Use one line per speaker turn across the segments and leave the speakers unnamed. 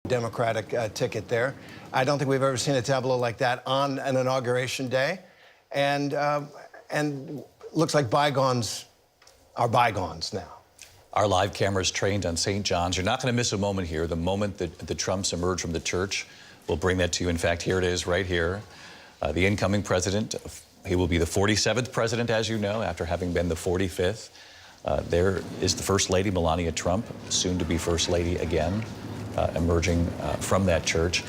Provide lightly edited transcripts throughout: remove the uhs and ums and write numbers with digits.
Democratic ticket there. I don't think we've ever seen a tableau like that on an inauguration day. And looks like bygones are bygones now.
Our live cameras trained on St. John's. You're not going to miss a moment here. The moment that the Trumps emerge from the church, we'll bring that to you. In fact, here it is right here. The incoming president, he will be the 47th president, as you know, after having been the 45th. There is the First Lady, Melania Trump, soon to be First Lady again, emerging from that church.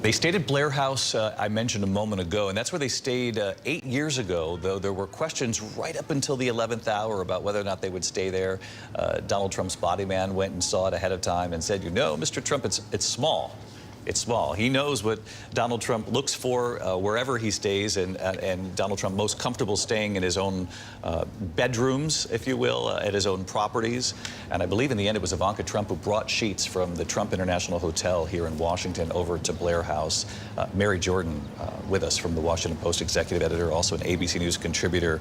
They stayed at Blair House, I mentioned a moment ago, and that's where they stayed 8 years ago, though there were questions right up until the 11th hour about whether or not they would stay there. Donald Trump's body man went and saw it ahead of time and said, you know, Mr. Trump, it's small. It's small. He knows what Donald Trump looks for wherever he stays, and Donald Trump most comfortable staying in his own bedrooms, if you will, at his own properties. And I believe in the end it was Ivanka Trump who brought sheets from the Trump International Hotel here in Washington over to Blair House. Mary Jordan with us from the Washington Post executive editor, also an ABC News contributor.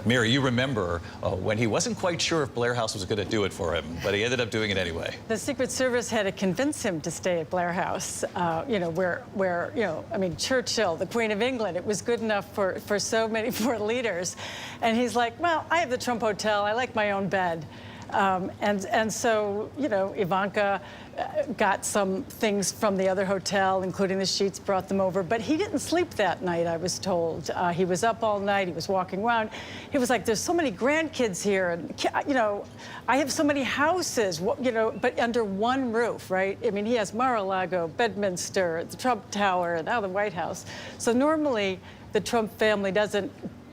Mary, you remember when he wasn't quite sure if Blair House was going to do it for him, but he ended up doing it anyway.
The Secret Service had to convince him to stay at Blair House. You know, where, you know, I mean, Churchill, the Queen of England, it was good enough for so many more leaders. And he's like, well, I have the Trump Hotel. I like my own bed. And so, you know, Ivanka got some things from the other hotel, including the sheets, brought them over. But he didn't sleep that night, I was told. He was up all night. He was walking around. He was like, there's so many grandkids here. And, you know, I have so many houses, you know, but under one roof, right? I mean, he has Mar-a-Lago, Bedminster, the Trump Tower, and now the White House. So normally, the Trump family doesn't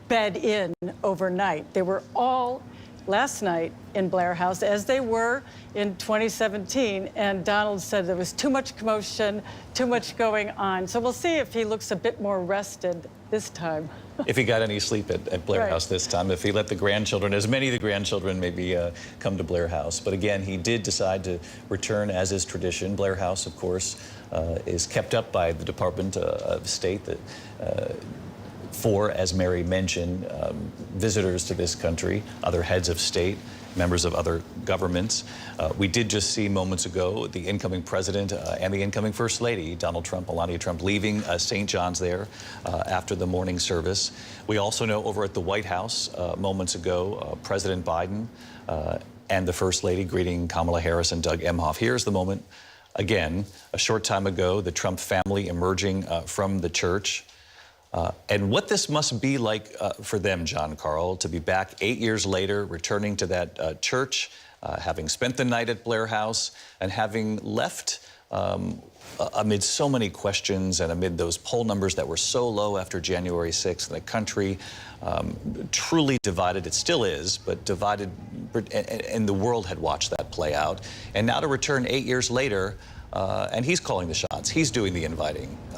bed in overnight. They were all last night in Blair House, as they were in 2017, and Donald said there was too much commotion, too much going on. So we'll see if he looks a bit more rested this time.
If he got any sleep at Blair House this time, if he let the grandchildren, as many of the grandchildren maybe come to Blair House. But again, he did decide to return as is tradition. Blair House, of course, is kept up by the Department of State that for, as Mary mentioned, visitors to this country, other heads of state, members of other governments. We did just see moments ago the incoming president and the incoming First Lady, Donald Trump, Melania Trump, leaving St. John's there after the morning service. We also know over at the White House moments ago, President Biden and the First Lady greeting Kamala Harris and Doug Emhoff. Here's the moment again, a short time ago, the Trump family emerging from the church. And what this must be like for them, John Carl, to be back 8 years later, returning to that church, having spent the night at Blair House, and having left amid so many questions and amid those poll numbers that were so low after January 6th, the country truly divided. It still is, but divided, and the world had watched that play out. And now to return 8 years later, and he's calling the shots. He's doing the inviting.